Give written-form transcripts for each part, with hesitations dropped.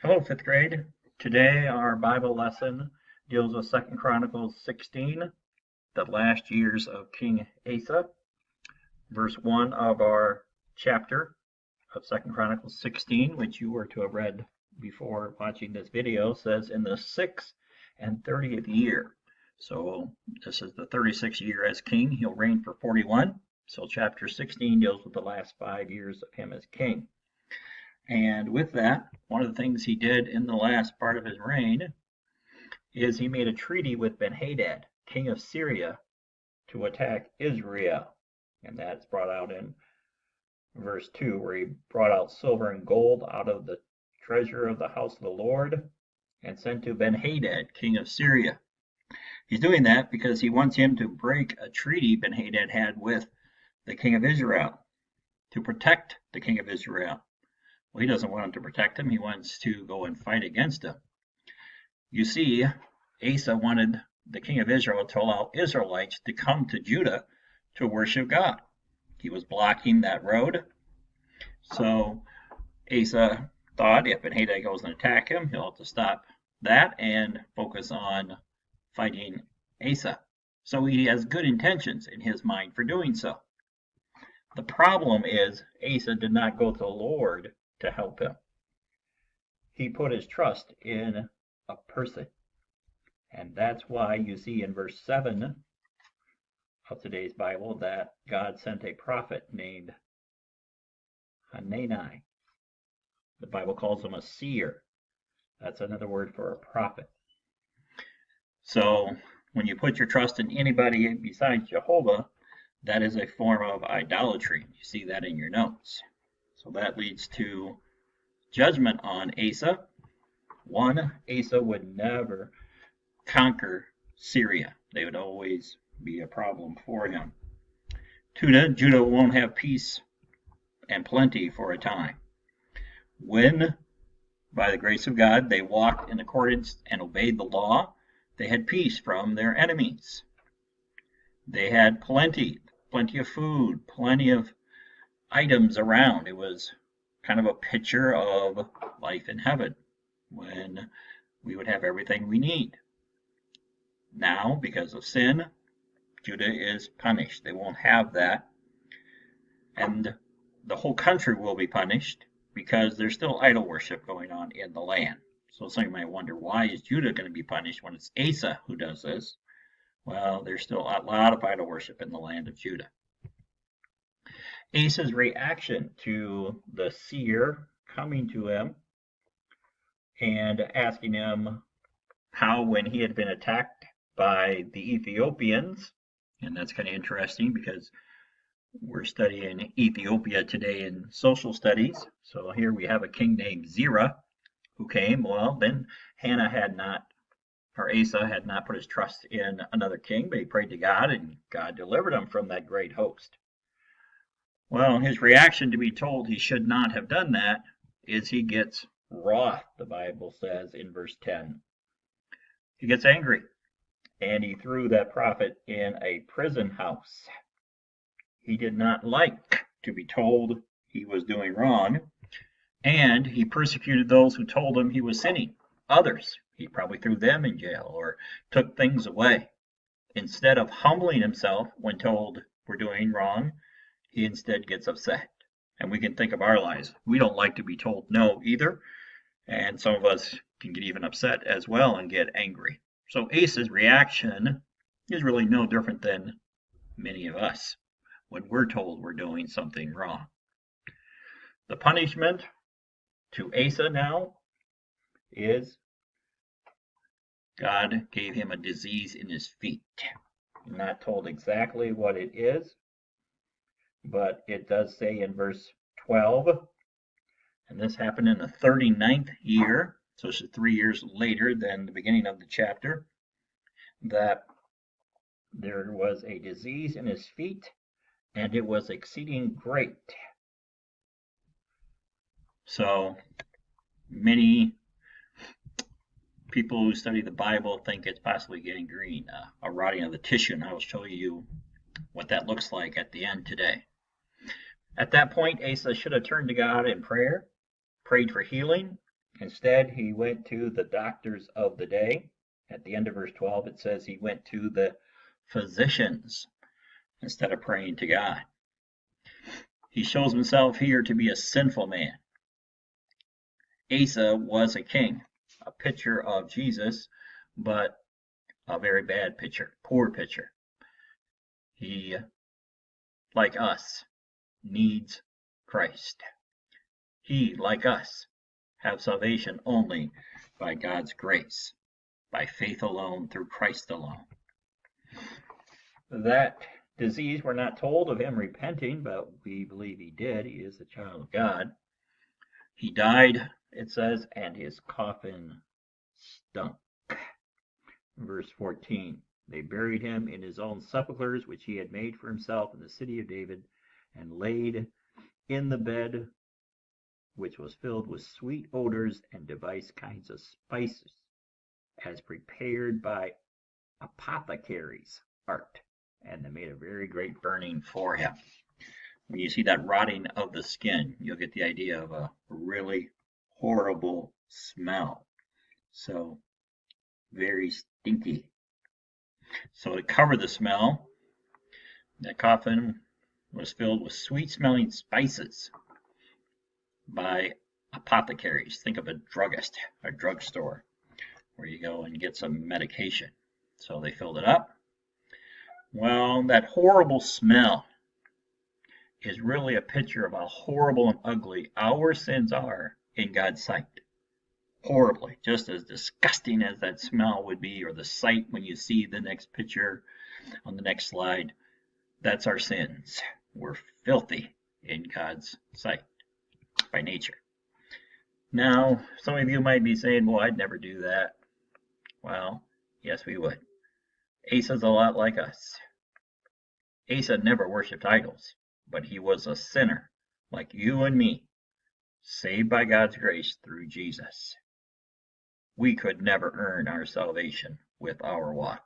Hello, fifth grade. Today our Bible lesson deals with 2 Chronicles 16, the last years of King Asa. Verse 1 of our chapter of 2 Chronicles 16, which you were to have read before watching this video, says, in the 6th and 30th year. So this is the 36th year as king. He'll reign for 41. So chapter 16 deals with the last 5 years of him as king. And with that, one of the things he did in the last part of his reign is he made a treaty with Ben-Hadad, king of Syria, to attack Israel. And that's brought out in verse 2, where he brought out silver and gold out of the treasure of the house of the Lord and sent to Ben-Hadad, king of Syria. He's doing that because he wants him to break a treaty Ben-Hadad had with the king of Israel to protect the king of Israel. Well, he doesn't want him to protect him. He wants to go and fight against him. You see, Asa wanted the king of Israel to allow Israelites to come to Judah to worship God. He was blocking that road. So Asa thought if Ben-Hadad goes and attack him, he'll have to stop that and focus on fighting Asa. So he has good intentions in his mind for doing so. The problem is Asa did not go to the Lord to help him. He put his trust in a person. And that's why you see in verse 7 of today's Bible that God sent a prophet named Hanani. The Bible calls him a seer. That's another word for a prophet. So when you put your trust in anybody besides Jehovah, that is a form of idolatry. You see that in your notes. So that leads to judgment on Asa. One, Asa would never conquer Syria. They would always be a problem for him. Two, Judah won't have peace and plenty for a time. When, by the grace of God, they walked in accordance and obeyed the law, they had peace from their enemies. They had plenty of food, plenty of items around. It was kind of a picture of life in heaven when we would have everything we need. Now, because of sin, Judah is punished. They won't have that. And the whole country will be punished because there's still idol worship going on in the land. So some of you might wonder, why is Judah going to be punished when it's Asa who does this? Well, there's still a lot of idol worship in the land of Judah. Asa's reaction to the seer coming to him and asking him how, when he had been attacked by the Ethiopians, and that's kind of interesting because we're studying Ethiopia today in social studies. So here we have a king named Zerah who came. Well, then Asa had not put his trust in another king, but he prayed to God, and God delivered him from that great host. Well, his reaction to be told he should not have done that is he gets wroth, the Bible says in verse 10. He gets angry, and he threw that prophet in a prison house. He did not like to be told he was doing wrong, and he persecuted those who told him he was sinning. Others, he probably threw them in jail or took things away. Instead of humbling himself when told we're doing wrong, he instead gets upset. And we can think of our lives. We don't like to be told no either. And some of us can get even upset as well and get angry. So Asa's reaction is really no different than many of us when we're told we're doing something wrong. The punishment to Asa now is God gave him a disease in his feet. I'm not told exactly what it is, but it does say in verse 12, and this happened in the 39th year, so this is 3 years later than the beginning of the chapter, that there was a disease in his feet, and it was exceeding great. So many people who study the Bible think it's possibly gangrene, a rotting of the tissue, and I will show you what that looks like at the end today. At that point, Asa should have turned to God in prayer, prayed for healing, Instead, he went to the doctors of the day. At the end of verse 12, it says he went to the physicians instead of praying to God. He shows himself here to be a sinful man. Asa was a king, a picture of Jesus, but a very bad picture, poor picture. He, like us, needs Christ. He, like us, have salvation only by God's grace, by faith alone, through Christ alone. That disease, we're not told of him repenting, but we believe he did. He is the child of God. He died, it says, and his coffin stunk. Verse 14, they buried him in his own sepulchres, which he had made for himself in the city of David, and laid in the bed which was filled with sweet odors and diverse kinds of spices, as prepared by apothecaries' art. And they made a very great burning for him. When you see that rotting of the skin, you'll get the idea of a really horrible smell. So, very stinky. So to cover the smell, that coffin was filled with sweet-smelling spices by apothecaries. Think of a druggist, a drugstore, where you go and get some medication. So they filled it up. Well, that horrible smell is really a picture of how horrible and ugly our sins are in God's sight. Horribly, just as disgusting as that smell would be, or the sight when you see the next picture on the next slide. That's our sins. We're filthy in God's sight by nature. Now, some of you might be saying, well, I'd never do that. Well, yes, we would. Asa's a lot like us. Asa never worshipped idols, but he was a sinner like you and me, saved by God's grace through Jesus. We could never earn our salvation with our walk.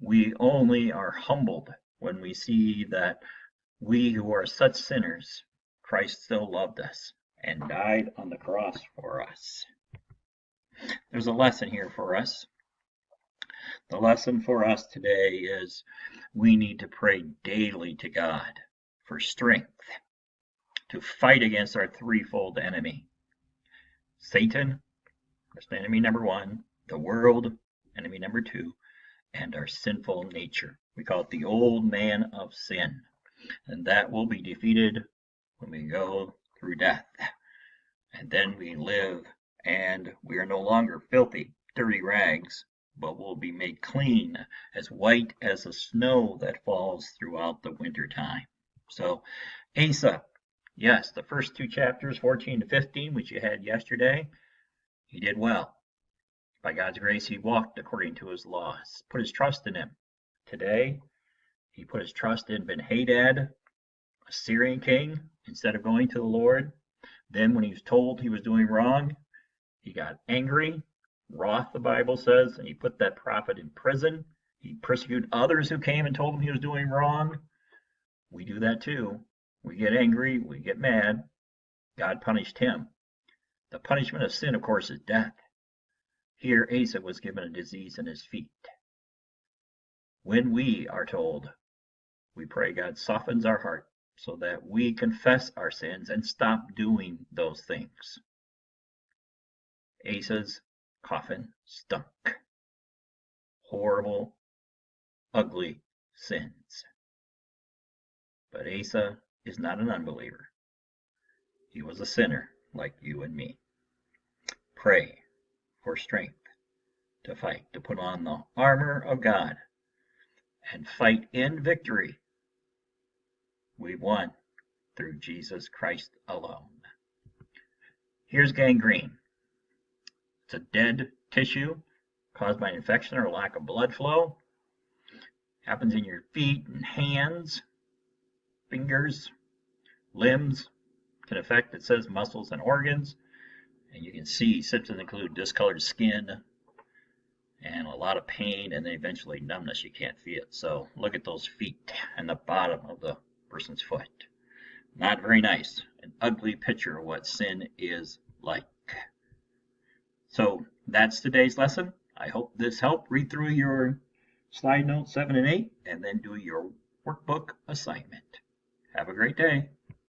We only are humbled when we see that we who are such sinners, Christ still loved us and died on the cross for us. There's a lesson here for us. The lesson for us today is we need to pray daily to God for strength to fight against our threefold enemy. Satan, that's enemy number one, the world, enemy number two, and our sinful nature. We call it the old man of sin. And that will be defeated when we go through death. And then we live, and we are no longer filthy, dirty rags, but will be made clean, as white as the snow that falls throughout the winter time. So, Asa, yes, the first two chapters, 14 to 15, which you had yesterday, he did well. By God's grace, he walked according to his laws, put his trust in him. Today, he put his trust in Ben-Hadad, a Syrian king, instead of going to the Lord. Then when he was told he was doing wrong, he got angry, wroth, the Bible says, and he put that prophet in prison. He persecuted others who came and told him he was doing wrong. We do that too. We get angry, we get mad. God punished him. The punishment of sin, of course, is death. Here, Asa was given a disease in his feet. When we are told, we pray God softens our heart so that we confess our sins and stop doing those things. Asa's coffin stunk. Horrible, ugly sins. But Asa is not an unbeliever. He was a sinner like you and me. Pray for strength to fight, to put on the armor of God and fight in victory. We've won through Jesus Christ alone. Here's gangrene. It's a dead tissue caused by infection or lack of blood flow. Happens in your feet and hands, fingers, limbs. Can affect, it says, muscles and organs. And you can see symptoms include discolored skin and a lot of pain, and then eventually numbness. You can't feel it. So look at those feet and the bottom of the person's foot. Not very nice. An ugly picture of what sin is like. So that's today's lesson. I hope this helped. Read through your slide notes 7 and 8 and then do your workbook assignment. Have a great day.